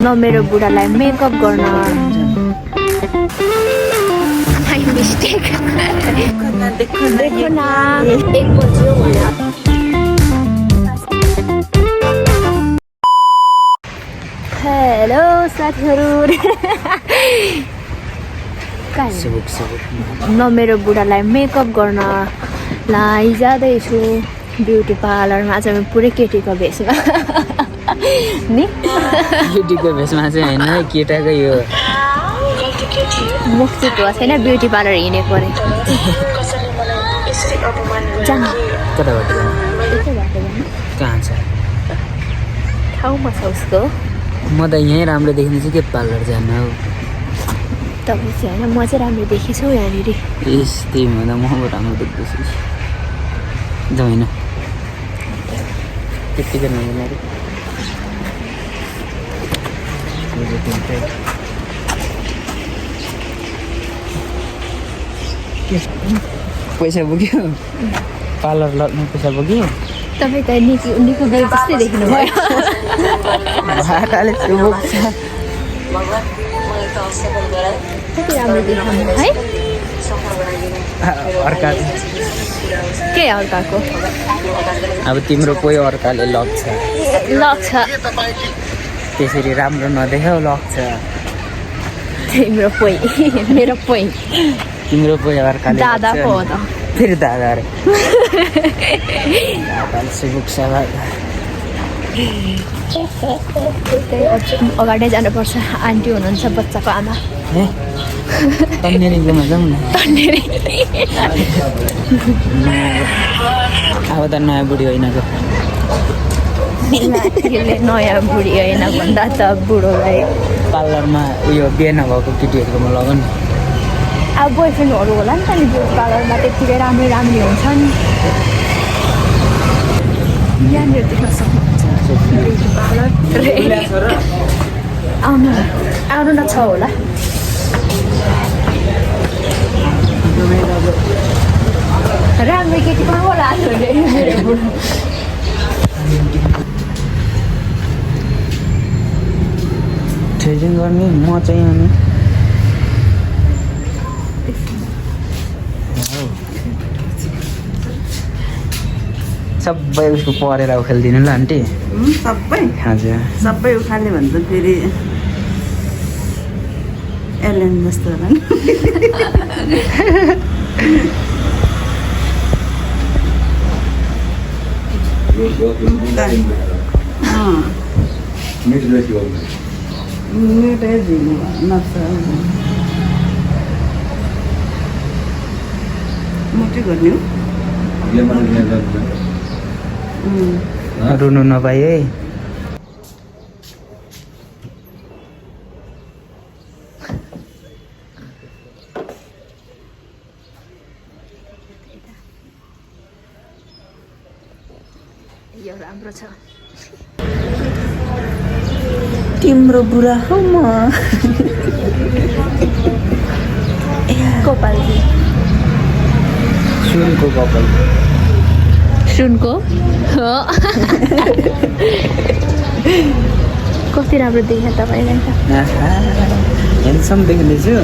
न मेरो बुढालाई मेकअप गर्न माई मिस्टेक देखो न 1 बज्यो होला। हेलो साथीहरु न मेरो बुढालाई मेकअप गर्न लैजाँदैछु ब्युटी पार्लरमा। आज म पुरै केटीको भेषमा नि केटीको भेषमा चाहिँ हैन केटाको यो मुख चितुवा छैन ब्युटी पार्लर हिँडेको अरे जान कताबाट कहाँ छ ठाउँमा छ उसको। म त यहीँ राम्रो देखिन्छ के पार्लर जान हौ। तपाईँ चाहिँ होइन म चाहिँ राम्रो देखेछु यहाँनिर। यस त्यही भन्दा म राम्रो देख्दैछु जाउँ होइन त्यतिकै नगर्नु पैसा बोक्यो पार्लर लग्ने पैसा बोक्यो। तपाईँ त निको गए जस्तै देख्नु भयो। भाटाले बोक्छ कति राम्रो देखाउनु है अर्का के अर्काको अब तिम्रो कोही अर्काले लग्छ लग्छ त्यसरी राम्रो नदेखाउ लग्छ तिम्रो पोइ मेरो पोइ तिम्रो कोही अर्काले दादाको हो त फेरि दादा रे दादाले सुबुक्छ अगाडि जानुपर्छ। आन्टी हुनुहुन्छ बच्चाको आमा तन्नेरीकोमा जाउँ न। तन्नेरी अब त नयाँ बुढी होइन नयाँ बुढी होइन भन्दा त बुढोलाई पार्लरमा उयो बिहे नभएको केटीहरूकोमा लग नि। अब बोयफ्रेन्डहरू होला नि त नि ब्युटी पार्लरमा त्यत्तिकै राम्रो राम्रो हुन्छ नि। यहाँनिर देख्न सक्नुहुन्छ ब्युटी पार्लर आउनु न छ होला। राम्रो केटी पनि होला मेरो बुढो थ्रेडिङ गर्ने म चाहिँ अनि सबै उसको परेर उखेलिदिनु ल आन्टी सबै हजुर सबै उखाल्यो भने त फेरि एलियन जस्तो होला नि। मिठै झिल्नु नक्सा मोटी गर्ने हो रुनु नपाए है। यो राम्रो छ। तिम्रो बुढा हो म कपालजी सुनको कपाल सुनको कति राम्रो देखा तपाईँलाई त। हेन्डसम देखिँदैछु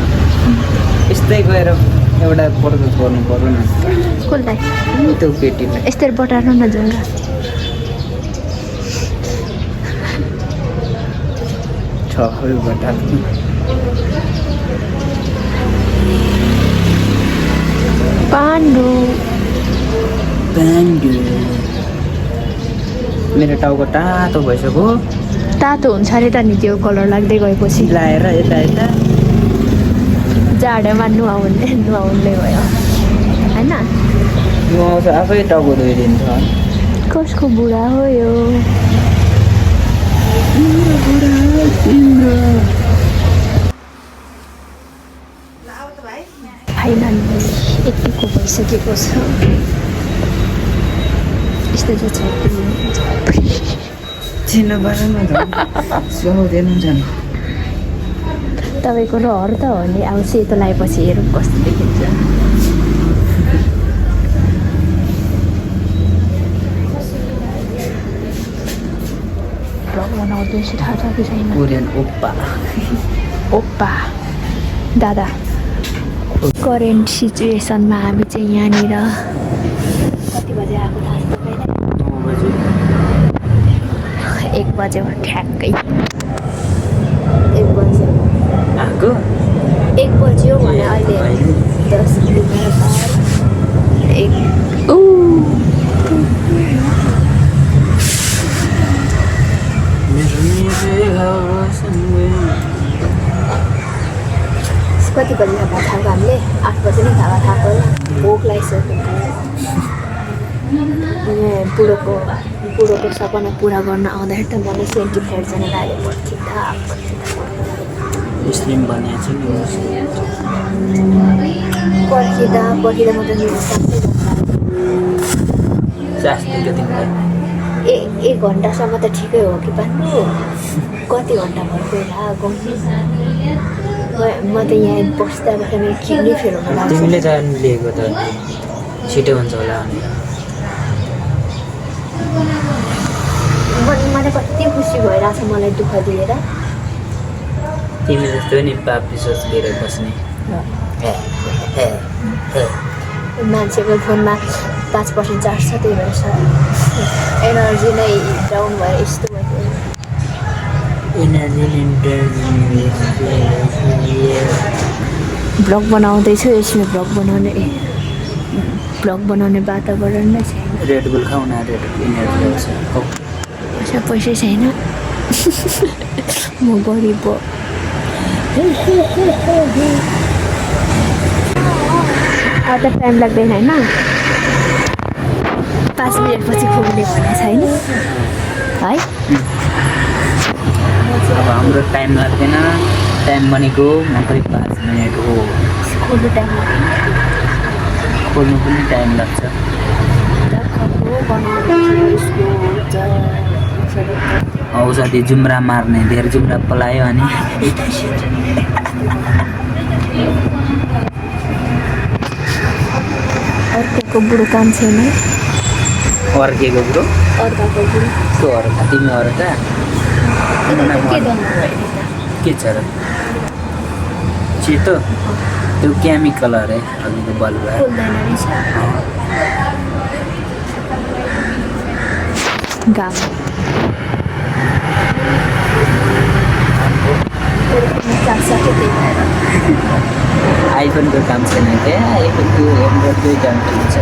यस्तै गएर एउटा प्रपोज गर्नु पर्यो न कसलाई त्यो केटीलाई। यस्तै बटार्नु न जङ्गा छबाट पाण्डु मेरो टाउको तातो भइसक्यो तातो हुन्छ अरे त नि त्यो कलर लाग्दै गएपछि लाएर यता यता जाडोमा नुहाउने भयो होइन। नुहाउँछ आफै टाउको धोइदिन्छ। कसको बुढा हो यो फाइनली यतिको भइसकेको छ। यस्तो चाहिँ चिन्नु परेन सुहाउँदैन जानु तपाईँको रहर त हो नि। अब सेतो लगाएपछि हेरौँ कस्तो देखिन्छ। बनाउँदैछ थाहा छ कि छैन कोरियन ओप्पा ओप्पा दादा करेन्ट सिचुएसनमा हामी चाहिँ यहाँनिर कति बजे आएको थाहा छ तपाईँलाई 1 बजे हो ठ्याक्कै 1 बजे आएको 1 बज्यो भने अहिले 10 कति बजी खाएको थाहा हामीले 8 बजे नै खाएको थाहा भोक लागिसक्यो बुढोको सपना पुरा गर्न आउँदाखेरि त मलाई 25 जना लाग्यो मुस्लिम बनिएको छ पर्खिँदा म त मेरो शास्त्रीको तिमीलाई 1 घन्टासम्म त ठिकै हो कि पान्नु कति घन्टा भयो पहिला म त यहाँ बस्दा मेरो किडनी फेल हुन लाग्छ तिमीले त लिएको त छिटो हुन्छ होला मलाई कति खुसी भइरहेछ मलाई दुःख दिएर तिमी जस्तो नि पाप विश्वास लिएर बस्ने मान्छेको फोनमा 5% चार्ज छ त्यही भएर एनर्जी नै डाउन भएर यस्तो भयो ब्लग बनाउँदैछु यसमा ब्लग बनाउने वातावरण नै छैन रेड बुल खाऊ न रेड इनर्जी आउँछ पैसा छैन म गरिब हो अब त टाइम लाग्दैन होइन 5 मिनटपछि पुग्ने भन्ने छैन है अब हाम्रो टाइम लाग्दैन टाइम भनेको मात्रै 5 मिनट हो खोल्नु टाइम लाग्दैन खोल्नु पनि टाइम लाग्छ औषधि जुम्रा मार्ने धेर जुम्रा पलायो अनि अर्काको बुढो काम छैन अर्केको बुढो अर्काको बुढो को अर्का तिमी अर्का के छ र सेतो त्यो केमिकल अरे अघिको बलुवा घाम आइफोनको काम छैन क्या आइफोनको एन्ड्रोइडकै काम ठिक छ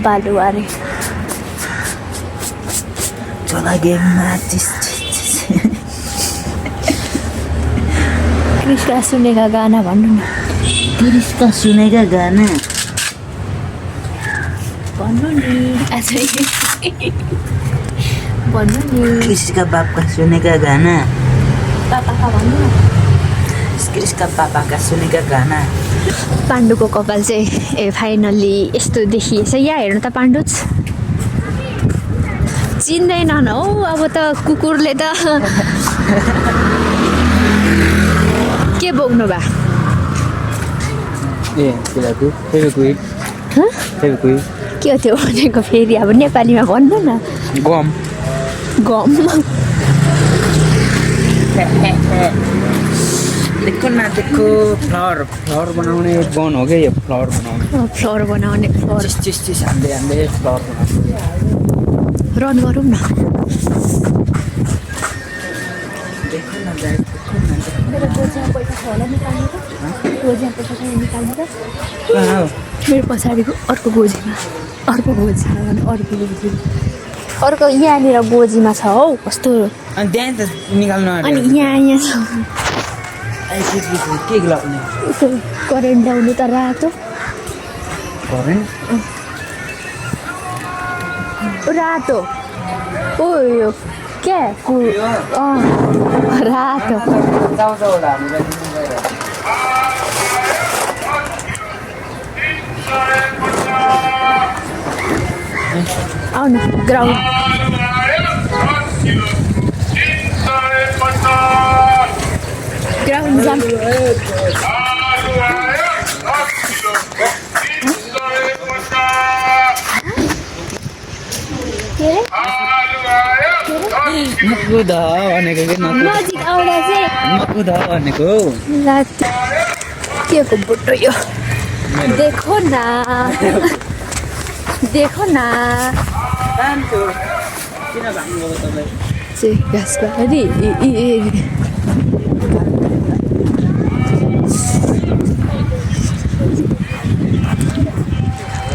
बालु अरे चला गेममा क्रिस्का सुनेका गाना भन्नु न क्रिस्का सुनेका गाना भन्नु नि भन्नु नि क्रिस्का बापका सुनेका गाना पापा भन्नु न क्रिस्का पापाका सुनेका गाना पाण्डुको कपाल चाहिँ फाइनल्ली यस्तो देखिएछ यहाँ हेर्नु त पाण्डु चिन्दैनन् हौ अब त कुकुरले त के बोक्नु बा ए केलाको फेभिक्विक के हो त्यो भनेको फेरि अब नेपालीमा भन्नु न गम देखो न देखो फ्लावर बनाउने गन हो क्या यो फ्लावर बनाउने चिस हान्दै फ्लावर बनाउने रन गरौँ न मेरो पछाडिको अर्को गोजीमा अर्को यहाँनिर गोजीमा छ हौ कस्तो अनि त्यहाँ त निकाल्नु अनि यहाँ छ के लाग्ने करेन्ट ल्याउनु त रातो रातो ओ यो क्या रातो आउनु ग्राउन्ड जाम के रे नकुद भनेको के नजिक आउँदा चाहिँ नकुद भनेको लात के को बुट्टो यो देखो ना देखो ना किन भन्नुभयो तपाईँ चाहिँ घाँसबारी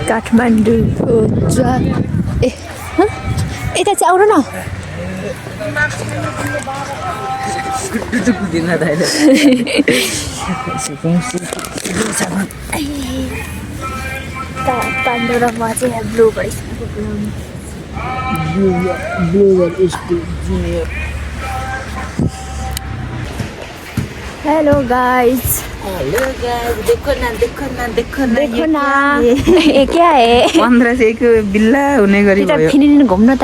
काठमाडौँको ए यता चाहिँ आउनु न कुदिन दाइले पाण्डो र म चाहिँ यहाँ ब्लू भइसकेको हेलो गाइस देखो ना देखो ना देखो ना देखो ना ये क्या है 1500 को बिल्ला हुने गरी यता भयो फिनिन घुम्न त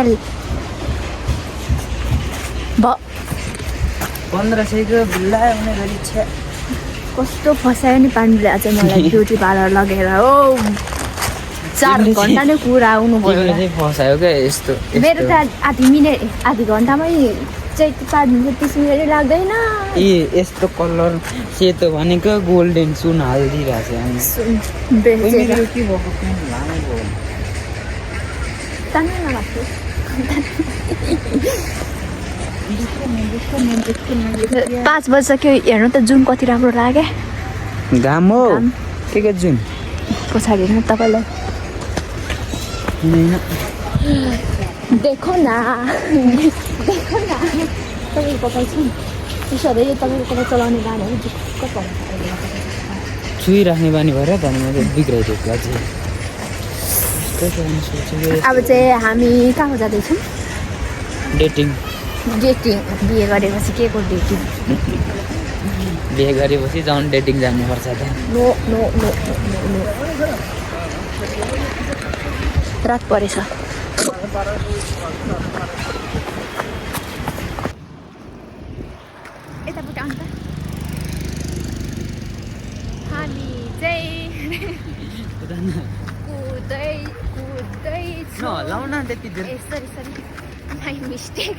1500 को बिल्ला हुने गरी छ कस्तो फसायो नि पाण्डुले आज मलाई ब्युटी पार्लर लगेर हो 4 घन्टा नै कुरा आउनु भयो तिमीले चाहिँ फसायो क्या यस्तो मेरो त आधी घन्टामै चाहिँ पार्नु 30 मिनट लाग्दैन ए यस्तो कलर सेतो भनेको गोल्डन सुन हालिदिरहेको छ बेचेर मेरो के भएको प्यान्ट लामो भयो तान्नु न माथि 5 बजिसक्यो हेर्नु त जुन कति राम्रो लाग्यो घाम हो घाम। के जुन पछाडि हेर्नु तपाईँलाई होइन देखो न देखो न तपाईँको पैसा त्यसो यो तपाईँको चलाउने गानाहरू झुक्क पाउँछ छुइराख्ने बानी भएर त मैले बिग्राइदिएको अझै अब चाहिँ हामी कहाँ जाँदैछौँ डेटिङ डेटिङ बिहे गरेपछि के को डेटिङ बिहे गरेपछि झन् डेटिङ जानुपर्छ त no no no no no रात परेछ यतापट्टि आउनु त हामी चाहिँ कुदै कुदैछु नहलाउ न त्यति ए सरी सरी माई मिस्टेक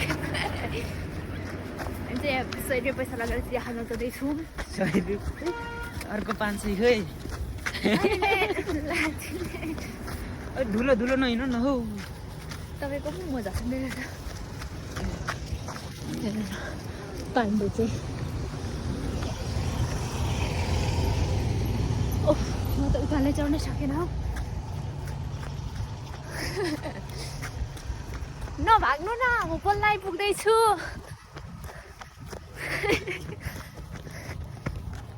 चाहिँ 100 रुपियाँ पैसा लगाएर चिया खान जाँदैछौँ 100 रुपियाँ अर्को 500 खै धुलो धुलो नहिँड्नु न हौ तपाईँको पनि मजा छ मेरो त पाण्डु चाहिँ ओह म त उकालै चढ्नै सकेन हौ नभाग्नु न म पल्ल आइपुग्दैछु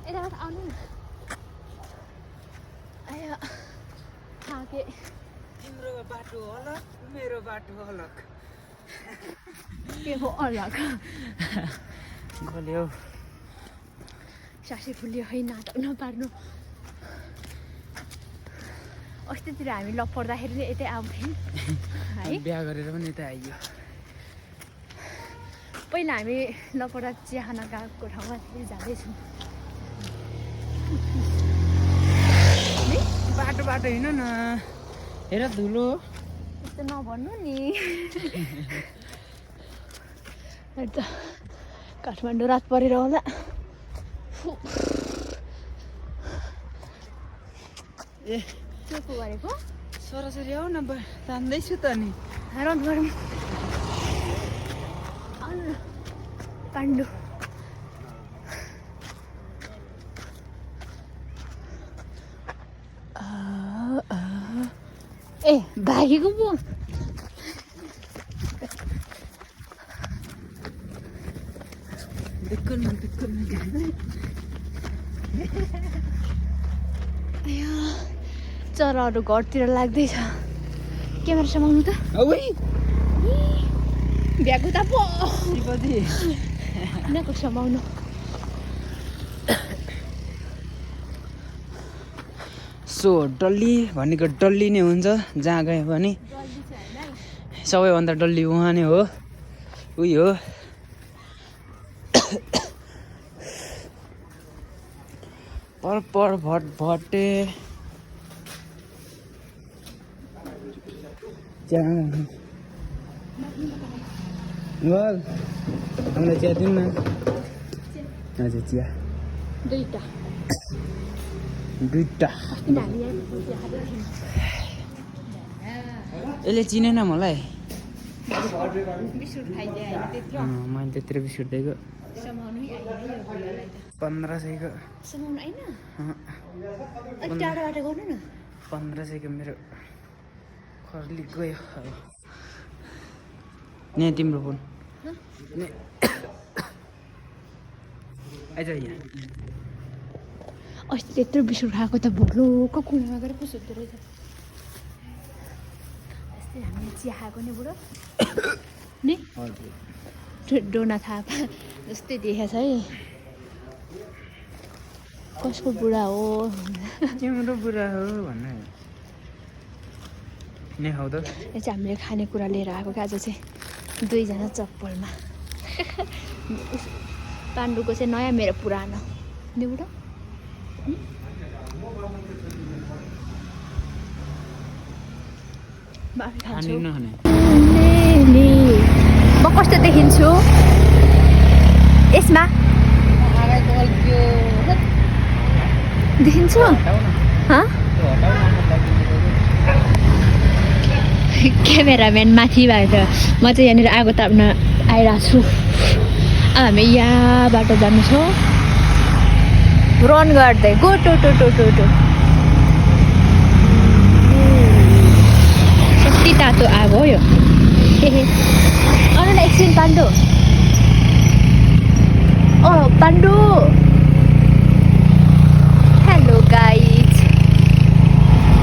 यताबाट आउनु न आयो थाके तिम्रो बाटो अलग मेरो बाटो अलग के हो अलग गल्यो सासै फुल्यो है नाटक नपार्नु अस्तितिर हामी लपर्दाखेरि नै यतै आउँथ्यौँ है बिहा गरेर पनि यता आइयो पहिला हामी लपडा चिया खान गएको ठाउँमा फेरि जाँदैछौँ बाटो बाटो हिँड न हेर धुलो त्यस्तो नभन्नु नि अन्त काठमाडौँ रात परेर होला ए के को गरेको सरसरी आऊ न तान्दैछु त नि रन गरौँ आउनु न पाण्डु ए भागेको पो चराहरू घरतिर लाग्दैछ क्यामेरा समाउनु त भ्याएको त पो यिनीहरूको समाउनु सो डल्ली भनेको डल्ली नै हुन्छ जहाँ गयो भने सबैभन्दा डल्ली उहाँ नै हो उही हो पर भटे बोल हामीलाई चिया दिनु न हजुर चिया दुईटा यसले चिनेन मलाई 20 रुपैयाँ खाइदिए हैन त्यत्रो मैले त्यत्रो बिस्कुट दिएको समाउनु है आइन यो बोलालाई त 1500 को समाउनु हैन अलि टाढाबाट गर्नु न 1500 को मेरो खर्ली गयो अब ने तिम्रो फोन ने आइज यहाँ अस्ति त्यत्रो बिस्कुट खाएको त भोलोको कुनामा गएर कस्तो हुँदो रहेछ यस्तै हामीले चिया खाएको नि बुढो नि डोना थापा जस्तै देखेछ है कसको बुढा हो तिम्रो बुढा हो भन्नु ने हौ त यो चाहिँ हामीले खानेकुरा लिएर आएको क्या आज चाहिँ दुईजना चप्पलमा पाण्डुको चाहिँ नयाँ मेरो पुरानो नि बुढो खाने नखाने म कस्तो देखिन्छु यसमा देखिन्छु क्यामेराम्यान माथि भएर म चाहिँ यहाँनिर आगो ताप्न आइरहेको छु अब हामी यहाँबाट जान्छौँ रन गर्दै गो टो टो टो टो टो कति तातो आगो हो यो अन एकछिन पाण्डु पाण्डु हेलो गाइज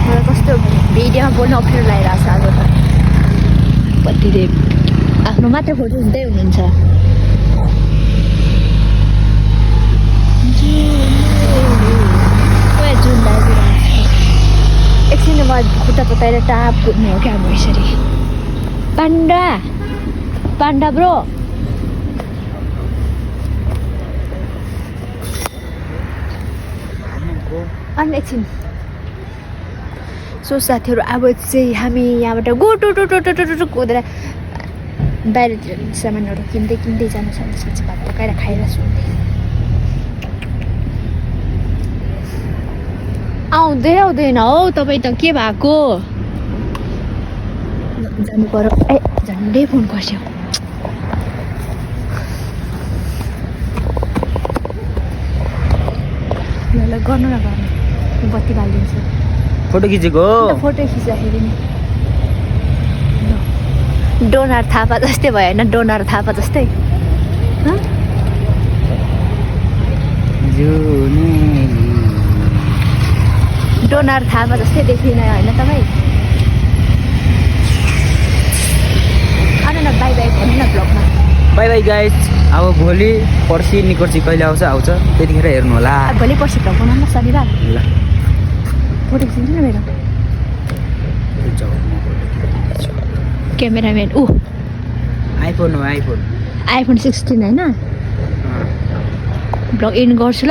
मलाई कस्तो भिडियोमा बोल्नु अप्ठ्यारो लागिरहेको छ आज त कतिले आफ्नो मात्र फोटो हुँदै हुनुहुन्छ जुन लागिरहेको छ एकछिन बाद खुट्टा पताएर टाप कुद्ने हो क्या अब यसरी पाण्डा पाण्डा ब्रो अनि एकछिन सो साथीहरू अब चाहिँ हामी यहाँबाट गो टो टो टो टो टो टो कुदेर बाहिर सामानहरू किन्दै किन्दै जानु छ त्यसपछि भात पकाएर खाएर सुन्दै आउँदै आउँदैन हौ तपाईँ त के भएको जानु पर्यो ए झन्डै फोन खस्यो ल गर्नु न गर्नु बत्ती बालिदिन्छु फोटो खिचेको फोटो खिच्दाखेरि नि डोनार थापा जस्तै भयो होइन डोनार थापा जस्तै डोनार थापा जस्तै देखिन होइन तपाईँ आउनु न बाई बाई भन्नु न ब्लगमा बाई बाई गाइज अब भोलि पर्सि निकोर्सी कहिले आउँछ त्यतिखेर हेर्नु होला भोलि पर्सि भ्लग बनाउनु न शनिबार ल फोटो खिच्नु न मेरो क्यामेराम्यान आइफोन हो आइफोन 16 होइन ब्लग एन्ड गर्छु ल